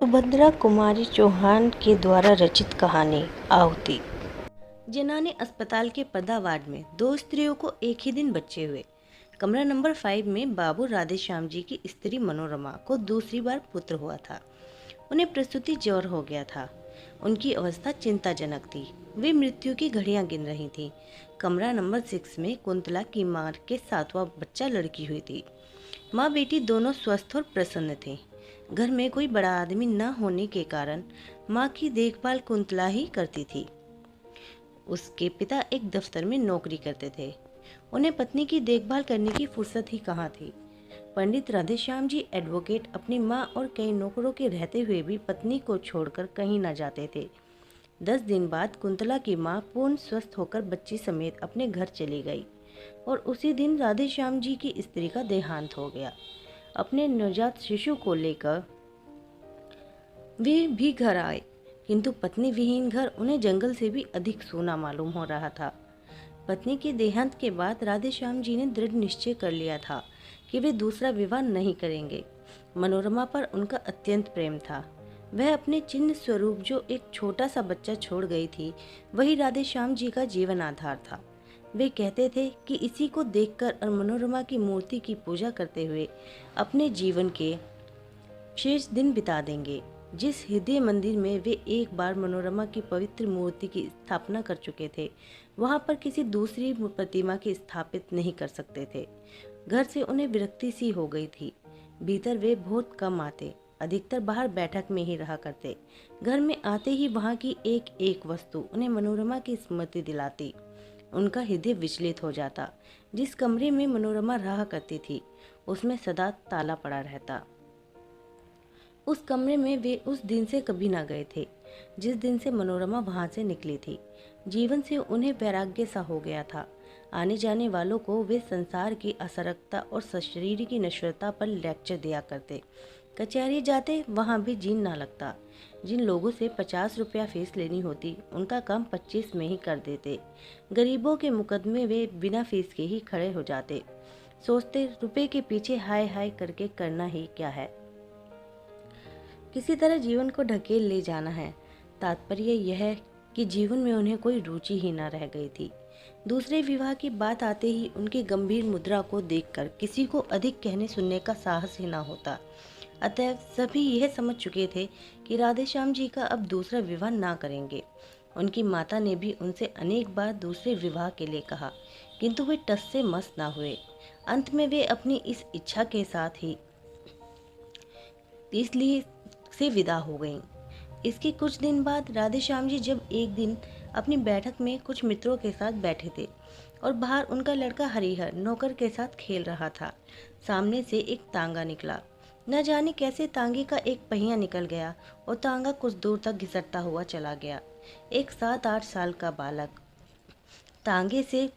सुभद्रा कुमारी चौहान के द्वारा रचित कहानी आहुति। जनाने अस्पताल के पर्दा वार्ड में दो स्त्रियों को एक ही दिन बच्चे हुए। कमरा नंबर 5 में बाबू राधेश्याम जी की स्त्री मनोरमा को दूसरी बार पुत्र हुआ था। उन्हें प्रसूति ज्वर हो गया था। उनकी अवस्था चिंताजनक थी। वे मृत्यु की घड़ियां गिन रही थीं। कमरा नंबर 6 में कुंतला की मां के 7वां बच्चा लड़की हुई थी। माँ बेटी दोनों स्वस्थ और प्रसन्न थे। घर में कोई बड़ा आदमी न होने के कारण माँ की देखभाल कुंतला ही करती थी। उसके पिता एक दफ्तर में नौकरी करते थे। उन्हें पत्नी की देखभाल करने की फुर्सत ही कहाँ थी। पंडित राधेश्याम जी एडवोकेट अपनी माँ और कई नौकरों के रहते हुए भी पत्नी को छोड़कर कहीं न जाते थे। 10 दिन बाद कुंतला की माँ पूर्ण स्वस्थ होकर बच्ची समेत अपने घर चली गई और उसी दिन राधेश्याम जी की स्त्री का देहांत हो गया। अपने नवजात शिशु को लेकर वे भी घर आए, किंतु पत्नी विहीन घर उन्हें जंगल से भी अधिक सूना मालूम हो रहा था। पत्नी के देहांत के बाद राधेश्याम जी ने दृढ़ निश्चय कर लिया था कि वे दूसरा विवाह नहीं करेंगे। मनोरमा पर उनका अत्यंत प्रेम था। वह अपने चिन्ह स्वरूप जो एक छोटा सा बच्चा छोड़ गई थी, वही राधेश्याम जी का जीवन आधार था। वे कहते थे कि इसी को देखकर और मनोरमा की मूर्ति की पूजा करते हुए अपने जीवन के शेष दिन बिता देंगे। जिस हृदय मंदिर में वे एक बार मनोरमा की पवित्र मूर्ति की स्थापना कर चुके थे, वहां पर किसी दूसरी प्रतिमा की स्थापित नहीं कर सकते थे। घर से उन्हें विरक्ति सी हो गई थी। भीतर वे बहुत कम आते, अधिकतर बाहर बैठक में ही रहा करते। घर में आते ही वहां की एक एक वस्तु उन्हें मनोरमा की स्मृति दिलाती। उनका हृदय विचलित हो जाता। जिस कमरे में मनोरमा रहा करती थी, उसमें सदा ताला पड़ा रहता। उस कमरे में वे उस दिन से कभी ना गए थे जिस दिन से मनोरमा वहां से निकली थी। जीवन से उन्हें वैराग्य सा हो गया था। आने जाने वालों को वे संसार की असरकता और शरीर की नश्वरता पर लेक्चर दिया करते। कचहरी जाते, वहां भी जीन ना लगता। जिन लोगों से 50 रुपया फीस लेनी होती, उनका काम 25 में ही कर देते। गरीबों के मुकदमे वे बिना फीस के ही खड़े हो जाते। सोचते, रुपए के पीछे हाय हाय करके करना ही क्या है, किसी तरह जीवन को ढकेल ले जाना है। तात्पर्य यह है कि जीवन में उन्हें कोई रुचि ही न रह गई थी। दूसरे विवाह की बात आते ही उनकी गंभीर मुद्रा को देखकर किसी को अधिक कहने सुनने का साहस ही न होता। अतः सभी यह समझ चुके थे कि राधेश्याम जी का अब दूसरा विवाह ना करेंगे। उनकी माता ने भी उनसे अनेक बार दूसरे विवाह के लिए कहा, किंतु वे टस से मस ना हुए। अंत में वे अपनी इस इच्छा के साथ ही इसलिए से विदा हो गईं। इसके कुछ दिन बाद राधेश्याम जी जब एक दिन अपनी बैठक में कुछ मित्रों के साथ बैठे थे और बाहर उनका लड़का हरिहर नौकर के साथ खेल रहा था, सामने से एक तांगा निकला। न जाने कैसे तांगे का एक पहिया निकल गया और तांगा कुछ दूर तक घिसटता हुआ चला गया। एक 7-8 साल का बालक तांगे से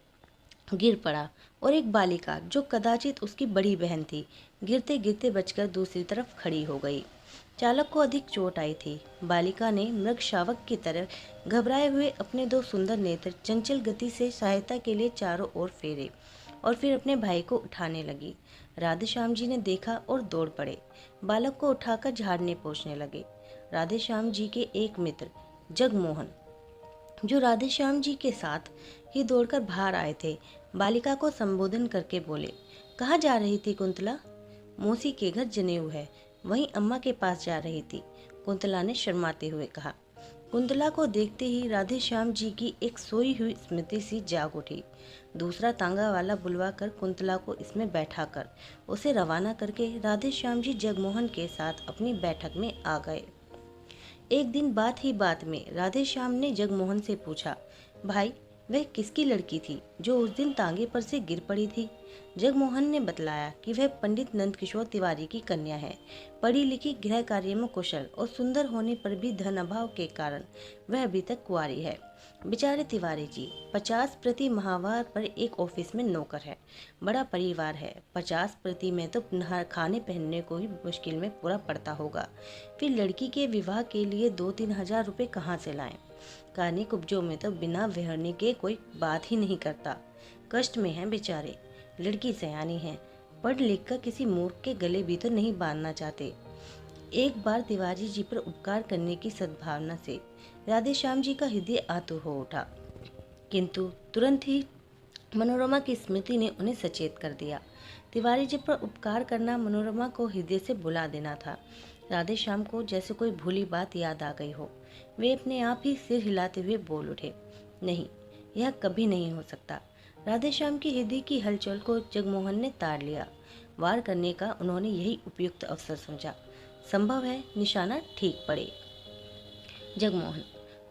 गिर पड़ा और एक बालिका, जो कदाचित उसकी बड़ी बहन थी, गिरते गिरते बचकर दूसरी तरफ खड़ी हो गई। चालक को अधिक चोट आई थी। बालिका ने मृग शावक की तरह घबराए हुए अपने 2 सुंदर नेत्र चंचल गति से सहायता के लिए चारों ओर फेरे और फिर अपने भाई को उठाने लगी। राधेश्याम जी ने देखा और दौड़ पड़े। बालक को उठाकर झाड़ने पोंछने लगे। राधेश्याम जी के एक मित्र जगमोहन, जो राधेश्याम जी के साथ ही दौड़कर बाहर आए थे, बालिका को संबोधन करके बोले, कहाँ जा रही थी कुंतला? मौसी के घर जनेऊ है, वहीं अम्मा के पास जा रही थी, कुंतला ने शर्माते हुए कहा। कुंतला को देखते ही राधेश्याम जी की एक सोई हुई स्मृति सी जाग उठी। दूसरा तांगा वाला बुलवा कर कुंतला को इसमें बैठाकर उसे रवाना करके राधेश्याम जी जगमोहन के साथ अपनी बैठक में आ गए। एक दिन बात ही बात में राधेश्याम ने जगमोहन से पूछा, भाई, वह किसकी लड़की थी जो उस दिन तांगे पर से गिर पड़ी थी? जगमोहन ने बतलाया कि वह पंडित नंदकिशोर तिवारी की कन्या है। पढ़ी लिखी, गृह कार्य में कुशल और सुंदर होने पर भी धन अभाव के कारण वह अभी तक कुंवारी है। बेचारे तिवारी जी 50 प्रति माहवार पर एक ऑफिस में नौकर है। बड़ा परिवार है। 50 प्रति में तो खाने पहनने को ही मुश्किल में पूरा पड़ता होगा। फिर लड़की के विवाह के लिए 2-3 हजार रुपये कहाँ से लाएं? कानी कुब्जों में तो बिना वेहरने के कोई बात ही नहीं करता। कष्ट में है बेचारे। लड़की सयानी है, पढ़ लिख कर किसी मूर्ख के गले भी तो नहीं बांधना चाहते। एक बार तिवारी जी पर उपकार करने की सद्भावना से राधे श्याम जी का हृदय आतुर हो उठा, किंतु तुरंत ही मनोरमा की स्मृति ने उन्हें सचेत कर दिया। तिवारी जी पर उपकार करना मनोरमा को हृदय से बुला देना था। राधे श्याम को जैसे कोई भूली बात याद आ गई हो। वे अपने आप ही सिर हिलाते हुए बोल उठे, नहीं, यह कभी नहीं हो सकता। राधे श्याम की हृदय की हलचल को जगमोहन ने ताड़ लिया। वार करने का उन्होंने यही उपयुक्त अवसर समझा। संभव है निशाना ठीक पड़े। जगमोहन,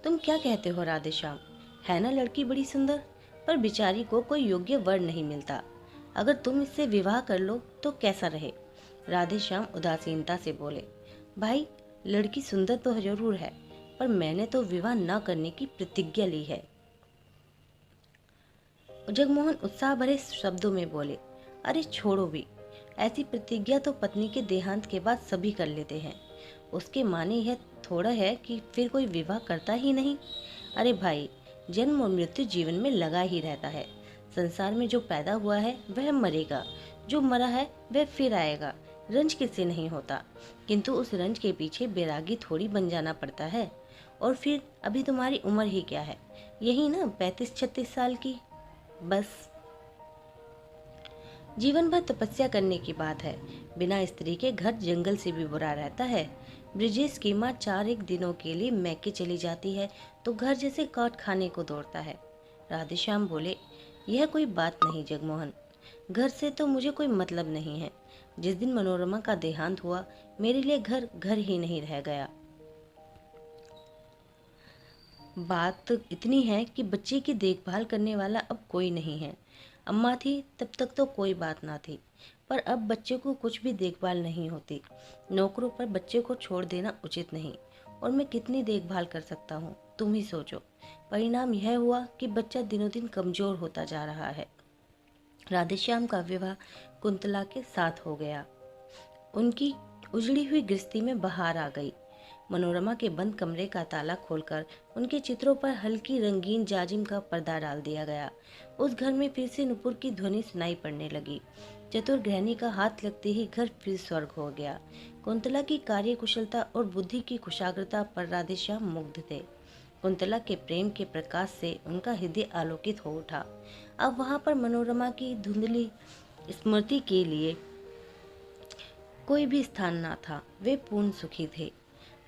तुम क्या कहते हो राधे श्याम? है ना लड़की बड़ी सुंदर, पर बेचारी को कोई योग्य वर नहीं मिलता। अगर तुम इससे विवाह कर लो तो कैसा रहे? राधे श्याम उदासीनता से बोले, भाई, लड़की सुंदर तो जरूर है, पर मैंने तो विवाह न करने की प्रतिज्ञा ली है। जगमोहन उत्साह भरे शब्दों में बोले, अरे छोड़ो भी, ऐसी प्रतिज्ञा तो पत्नी के देहांत के बाद सभी कर लेते हैं। उसके माने यह थोड़ा है कि फिर कोई विवाह करता ही नहीं। अरे भाई, जन्म और मृत्यु जीवन में लगा ही रहता है। संसार में जो पैदा हुआ है वह मरेगा, जो मरा है वह फिर आएगा। रंज किससे नहीं होता, किंतु उस रंज के पीछे बैरागी थोड़ी बन जाना पड़ता है। और फिर अभी तुम्हारी उम्र ही क्या है, यही ना 35-36 साल की। बस जीवन भर तपस्या करने की बात है। बिना स्त्री के घर जंगल से भी बुरा रहता है। ब्रिजेश की माँ 4 दिनों के लिए मैके चली जाती है तो घर जैसे काट खाने को दौड़ता है। राधेश्याम बोले, यह कोई बात नहीं जगमोहन, घर से तो मुझे कोई मतलब नहीं है। जिस दिन मनोरमा का देहांत हुआ, मेरे लिए घर घर ही नहीं रह गया। बात इतनी है कि बच्चे की देखभाल करने वाला अब कोई नहीं है। अम्मा थी तब तक तो कोई बात ना थी, पर अब बच्चे को कुछ भी देखभाल नहीं होती। नौकरों पर बच्चे को छोड़ देना उचित नहीं, और मैं कितनी देखभाल कर सकता हूँ, तुम ही सोचो। परिणाम यह हुआ कि बच्चा दिनों दिन कमजोर होता जा रहा है। राधेश्याम का विवाह कुंतला के साथ हो गया। उनकी उजड़ी हुई गृहस्थी में बहार आ गई। मनोरमा के बंद कमरे का ताला खोलकर उनके चित्रों पर हल्की रंगीन जाजिम का पर्दा डाल दिया गया। उस घर में फिर से नुपुर की ध्वनि सुनाई पड़ने लगी। चतुर गृहिणी का हाथ लगते ही घर फिर स्वर्ग हो गया। कुंतला की कार्यकुशलता और बुद्धि की कुशाग्रता पर राधेश्याम मुग्ध थे। कुंतला के प्रेम के प्रकाश से उनका हृदय आलोकित हो उठा। अब वहां पर मनोरमा की धुंधली स्मृति के लिए कोई भी स्थान ना था। वे पूर्ण सुखी थे।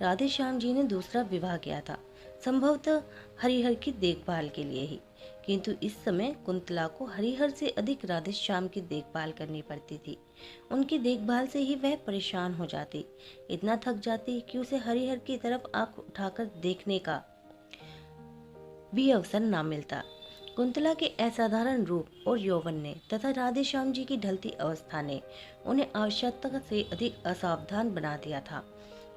राधेश्याम जी ने दूसरा विवाह किया था, संभवतः हरिहर की देखभाल के लिए ही, किंतु इस समय कुंतला को हरिहर से अधिक राधेश्याम की देखभाल करनी पड़ती थी। उनकी देखभाल से ही वह परेशान हो जाती, इतना थक जाती कि उसे हरिहर की तरफ आंख उठाकर देखने का भी अवसर ना मिलता। कुंतला के असाधारण रूप और यौवन ने तथा राधेश्याम जी की ढलती अवस्था ने उन्हें आवश्यकता से अधिक असावधान बना दिया था।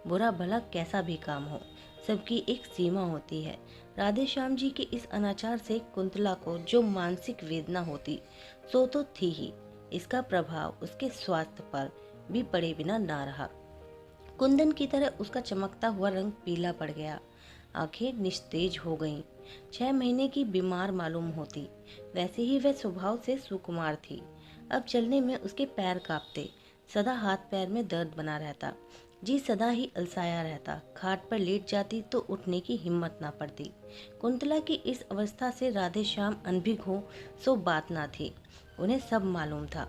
बुरा भला कैसा भी काम हो, सबकी एक सीमा होती है। राधेश्याम जी के इस अनाचार से कुंतला को जो मानसिक वेदना होती सो तो थी ही, इसका प्रभाव उसके स्वास्थ्य पर भी पड़े बिना ना रहा। कुंदन की तरह उसका चमकता हुआ रंग पीला पड़ गया, आंखें निस्तेज हो गईं। 6 महीने की बीमार मालूम होती, वैसे ही वह स्वभाव से सुकुमार थी। अब चलने में उसके पैर कांपते, सदा हाथ पैर में दर्द बना रहता, जी सदा ही अलसाया रहता। खाट पर लेट जाती तो उठने की हिम्मत ना पड़ती। कुंतला की इस अवस्था से राधेश्याम अनभिज्ञ हो सो बात ना थी, उन्हें सब मालूम था।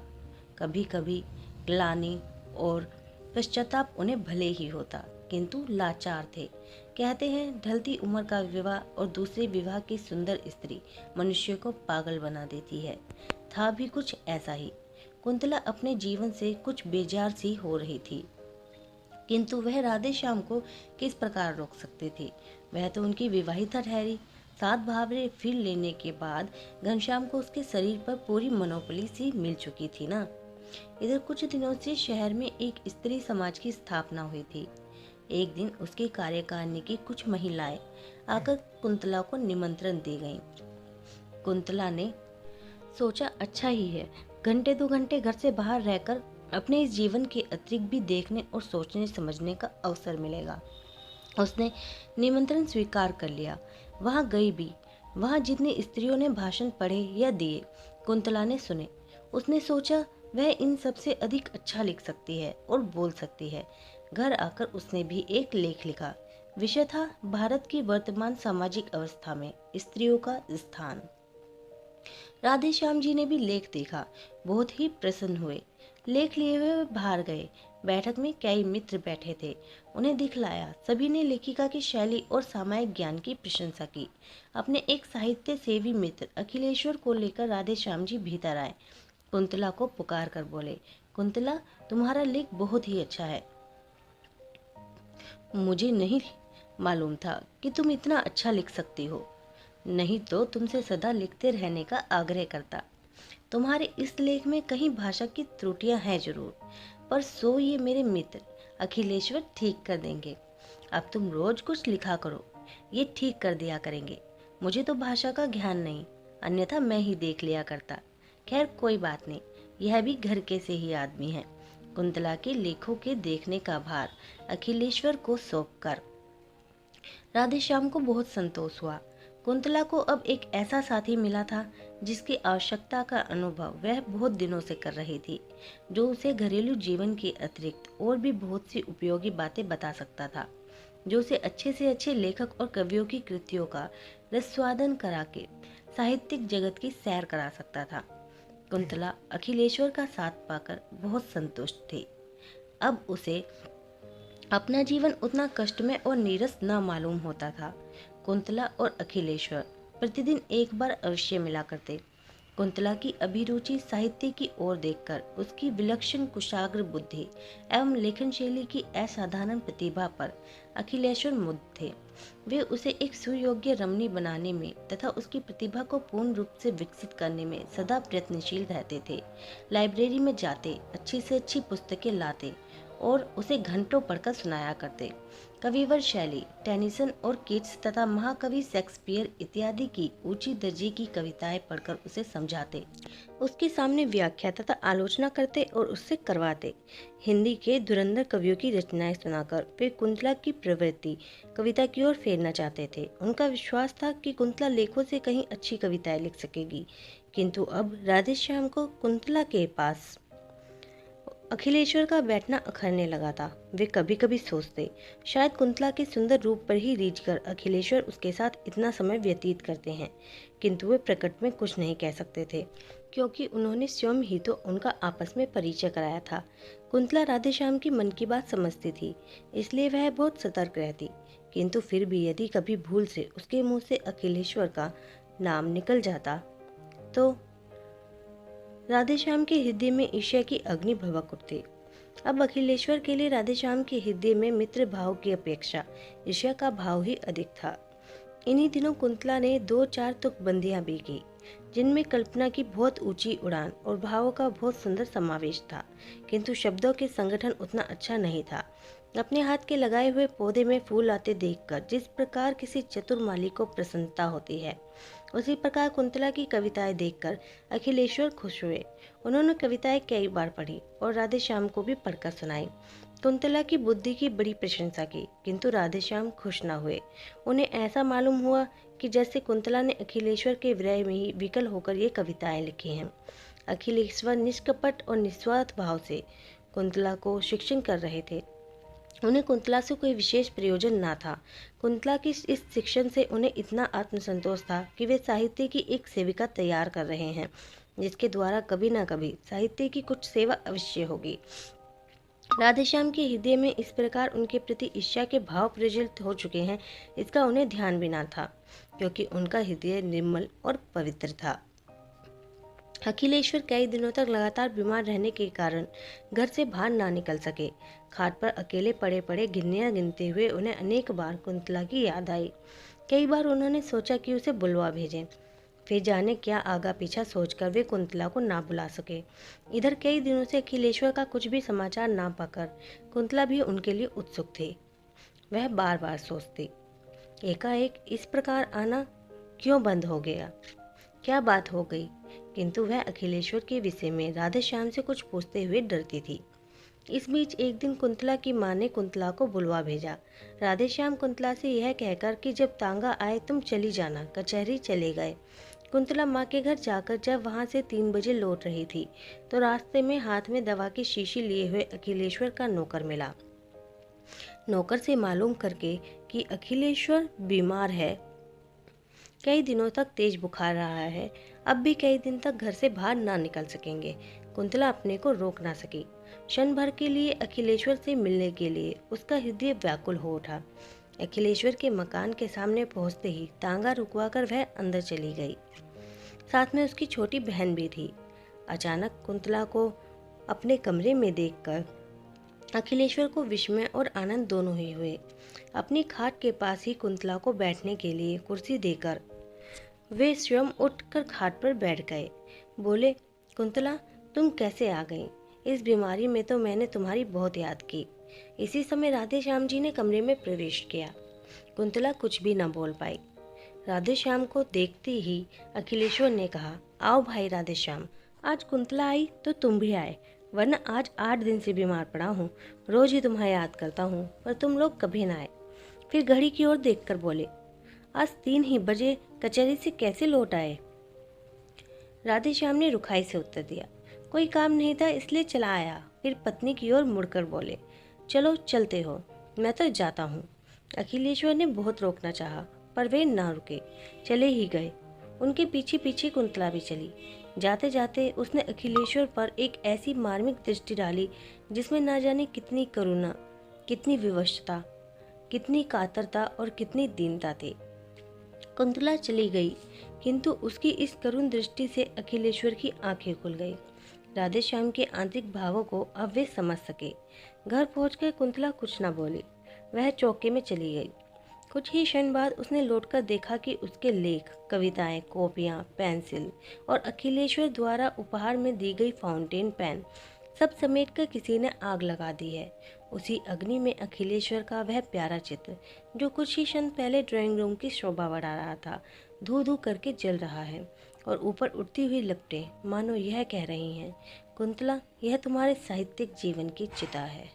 कभी कभी ग्लानि और पश्चाताप उन्हें भले ही होता, किंतु लाचार थे। कहते हैं ढलती उम्र का विवाह और दूसरे विवाह की सुंदर स्त्री मनुष्य को पागल बना देती है। था भी कुछ ऐसा ही। कुंतला अपने जीवन से कुछ बेजार सी हो रही थी, किंतु वह राधेश्याम को किस प्रकार रोक सकती थी? वह तो उनकी विवाहिता ठहरी। 7 भावरे फिर लेने के बाद घनश्याम को उसके शरीर पर पूरी मनोपली सी मिल चुकी थी ना। इधर कुछ दिनों से शहर में एक स्त्री समाज की स्थापना हुई थी। एक दिन उसकी कार्यकारिणी की कुछ महिलाएं आकर कुंतला को निमंत्रण दे गईं। कुंतला ने सोचा अच्छा ही है, घंटे 2 घंटे घर से बाहर रहकर अपने इस जीवन के अतिरिक्त भी देखने और सोचने समझने का अवसर मिलेगा। उसने निमंत्रण स्वीकार कर लिया। वहां गई भी। वहां जितनी स्त्रियों ने भाषण पढ़े या दिए, कुंतला ने सुने। उसने सोचा वह इन सबसे अधिक अच्छा लिख सकती है और बोल सकती है। घर आकर उसने भी एक लेख लिखा। विषय था भारत की वर्तमान सामाजिक अवस्था में स्त्रियों का स्थान। राधे श्याम जी ने भी लेख देखा, बहुत ही प्रसन्न हुए। लेख लिए हुए वे बाहर गए। बैठक में कई मित्र बैठे थे, उन्हें दिखलाया। सभी ने लेखिका की शैली और सामायिक ज्ञान की प्रशंसा की। अपने एक साहित्य सेवी मित्र अखिलेश्वर को लेकर राधे श्याम जी भीतर आए। कुंतला को पुकार कर बोले, कुंतला, तुम्हारा लेख बहुत ही अच्छा है। मुझे नहीं मालूम था कि तुम इतना अच्छा लिख सकती हो, नहीं तो तुमसे सदा लिखते रहने का आग्रह करता। तुम्हारे इस लेख में कहीं भाषा की त्रुटियां हैं जरूर, पर सो ये मेरे मित्र अखिलेश्वर ठीक कर देंगे। अब तुम रोज कुछ लिखा करो, ये ठीक कर दिया करेंगे। मुझे तो भाषा का ज्ञान नहीं, अन्यथा मैं ही देख लिया करता। खैर कोई बात नहीं, यह भी घर के से ही आदमी है। कुंतला के लेखों के देखने का भार अखिलेश्वर को सौंपकर राधे श्याम को बहुत संतोष हुआ। कुंतला को अब एक ऐसा साथी मिला था जिसकी आवश्यकता का अनुभव वह बहुत दिनों से कर रही थी, जो उसे घरेलू जीवन के अतिरिक्त और भी बहुत सी उपयोगी बातें बता सकता था, जो उसे अच्छे से अच्छे लेखक और कवियों की कृतियों का रसस्वादन करा के साहित्यिक जगत की सैर करा सकता था। कुंतला अखिलेश्वर का साथ पाकर बहुत संतुष्ट थी। अब उसे अपना जीवन उतना कष्टमय और नीरस न मालूम होता था। कुंतला और अखिलेश्वर प्रतिदिन एक बार अवश्य मिला करते। कुंतला की अभिरुचि साहित्य की ओर देखकर उसकी विलक्षण कुशाग्र बुद्धि एवं लेखन शैली की असाधारण प्रतिभा पर अखिलेश्वर मुग्ध थे। वे उसे एक सुयोग्य रमणी बनाने में तथा उसकी प्रतिभा को पूर्ण रूप से विकसित करने में सदा प्रयत्नशील रहते थे। लाइब्रेरी में जाते, अच्छी से अच्छी पुस्तकें लाते और उसे घंटों पढ़कर सुनाया करते। कविवर शैली, टेनिसन और कीट्स तथा महाकवि शेक्सपियर इत्यादि की ऊंची दर्जे की कविताएं पढ़कर उसे समझाते, उसके सामने व्याख्या तथा आलोचना करते और उससे करवाते। हिंदी के धुरंधर कवियों की रचनाएं सुनाकर वे कुंतला की प्रवृत्ति कविता की ओर फेरना चाहते थे। उनका विश्वास था कि कुंतला लेखों से कहीं अच्छी कविताएं लिख सकेगी, किंतु अब राधेश्याम को कुंतला के पास अखिलेश्वर का बैठना अखरने लगा था। वे कभी कभी सोचते, शायद कुंतला के सुंदर रूप पर ही रीझकर अखिलेश्वर उसके साथ इतना समय व्यतीत करते हैं, किंतु वे प्रकट में कुछ नहीं कह सकते थे, क्योंकि उन्होंने स्वयं ही तो उनका आपस में परिचय कराया था। कुंतला राधेश्याम की मन की बात समझती थी, इसलिए वह बहुत सतर्क रहती, किंतु फिर भी यदि कभी भूल से उसके मुंह से अखिलेश्वर का नाम निकल जाता तो राधेश्याम के हृदय में ईर्ष्या की अग्नि भभक उठती। अब अखिलेश्वर के लिए राधेश्याम के हृदय में मित्र भाव की अपेक्षा ईर्ष्या का भाव ही अधिक था। इन्हीं दिनों कुंतला ने 2-4 तुकबंदियां भी की, जिनमें कल्पना की बहुत ऊंची उड़ान और भावों का बहुत सुंदर समावेश था, किंतु शब्दों के संगठन उतना अच्छा नहीं था। अपने हाथ के लगाए हुए पौधे में फूल आते देखकर जिस प्रकार किसी चतुर माली को प्रसन्नता होती है, उसी प्रकार कुंतला की कविताएं देखकर अखिलेश्वर खुश हुए। उन्होंने कविताएं कई बार पढ़ी और राधेश्याम को भी पढ़कर सुनाई। कुंतला की बुद्धि की बड़ी प्रशंसा की, किंतु राधेश्याम खुश न हुए। उन्हें ऐसा मालूम हुआ कि जैसे कुंतला ने अखिलेश्वर के विरह में ही विकल होकर ये कविताएं लिखी हैं। अखिलेश्वर निष्कपट और निस्वार्थ भाव से कुंतला को शिक्षण कर रहे थे। उन्हें कुंतला से कोई विशेष प्रयोजन ना था। कुंतला की इस शिक्षण से उन्हें इतना आत्मसंतोष था कि वे साहित्य की एक सेविका तैयार कर रहे हैं, जिसके द्वारा कभी ना कभी साहित्य की कुछ सेवा अवश्य होगी। राधेश्याम के हृदय में इस प्रकार उनके प्रति ईर्ष्या के भाव प्रज्वलित हो चुके हैं, इसका उन्हें ध्यान भी ना था, क्योंकि उनका हृदय निर्मल और पवित्र था। अखिलेश्वर कई दिनों तक लगातार बीमार रहने के कारण घर से बाहर ना निकल सके। खाट पर अकेले पड़े पड़े गिननियाँ गिनते हुए उन्हें अनेक बार कुंतला की याद आई। कई बार उन्होंने सोचा कि उसे बुलवा भेजें, फिर जाने क्या आगा पीछा सोचकर वे कुंतला को ना बुला सके। इधर कई दिनों से अखिलेश्वर का कुछ भी समाचार ना पाकर कुंतला भी उनके लिए उत्सुक थी। वह बार बार सोचती, एकाएक इस प्रकार आना क्यों बंद हो गया, क्या बात हो गई, किंतु वह अखिलेश्वर के विषय में राधेश्याम से कुछ पूछते हुए डरती थी। इस बीच एक दिन कुंतला की मां ने कुंतला को बुलवा भेजा। राधेश्याम कुंतला से यह कहकर कि जब तांगा आए तुम चली जाना, कचहरी चले गए। कुंतला माँ के घर जाकर जब वहाँ से 3 बजे लौट रही थी तो रास्ते में हाथ में दवा की शीशी लिए हुए अखिलेश्वर का नौकर मिला। नौकर से मालूम करके कि अखिलेश्वर बीमार है, कई दिनों तक तेज बुखार रहा है, अब भी कई दिन तक घर से बाहर ना निकल सकेंगे। कुंतला अपने को रोक ना सकी। क्षण भर के लिए अखिलेश्वर से मिलने के लिए उसका हृदय व्याकुल हो उठा। अखिलेश्वर के मकान के सामने पहुंचते ही तांगा रुकवाकर वह अंदर चली गई। साथ में उसकी छोटी बहन भी थी। अचानक कुंतला को अपने कमरे में देखकर अखिलेश्वर को विस्मय और आनंद दोनों ही हुए। अपनी खाट के पास ही कुंतला को बैठने के लिए कुर्सी देकर वे स्वयं उठकर खाट पर बैठ गए। बोले, कुंतला, तुम कैसे आ गई? इस बीमारी में तो मैंने तुम्हारी बहुत याद की। इसी समय राधे श्याम जी ने कमरे में प्रवेश किया। कुंतला कुछ भी न बोल पाई। राधे श्याम को देखते ही अखिलेश्वर ने कहा, आओ भाई राधे श्याम, आज कुंतला आई तो तुम भी आए, वरना आज 8 दिन से बीमार पड़ा हूँ। रोज ही तुम्हें याद करता हूँ, पर तुम लोग कभी ना आए। फिर घड़ी की ओर देखकर बोले, आज 3 ही बजे कचहरी से कैसे लौट आए? राधे श्याम ने रुखाई से उत्तर दिया, कोई काम नहीं था इसलिए चला आया। फिर पत्नी की ओर मुड़कर बोले, चलो चलते हो, मैं तो जाता हूँ। अखिलेश्वर ने बहुत रोकना चाहा, पर वे ना रुके, चले ही गए। उनके पीछे पीछे कुंतला भी चली। जाते जाते उसने अखिलेश्वर पर एक ऐसी मार्मिक दृष्टि डाली जिसमें ना जाने कितनी करुणा, कितनी विवशता, कितनी कातरता और कितनी दीनता थी। कुंतला चली गई, किंतु उसकी इस करुण दृष्टि से अखिलेश्वर की आंखें खुल गई। राधे श्याम के आंतरिक भावों को अब वे समझ सके। घर पहुंचकर कुंतला कुछ न बोली, वह चौके में चली गई। कुछ ही क्षण बाद उसने लौटकर देखा कि उसके लेख, कविताएं, कॉपियां, पेंसिल और अखिलेश्वर द्वारा उपहार में दी गई फाउंटेन पेन सब समेटकर किसी ने आग लगा दी है। उसी अग्नि में अखिलेश्वर का वह प्यारा चित्र, जो कुछ ही क्षण पहले ड्राइंग रूम की शोभा बढ़ा रहा था, धू धू करके जल रहा है। और ऊपर उड़ती हुई लपटें मानो यह कह रही हैं, कुंतला, यह तुम्हारे साहित्यिक जीवन की चिता है।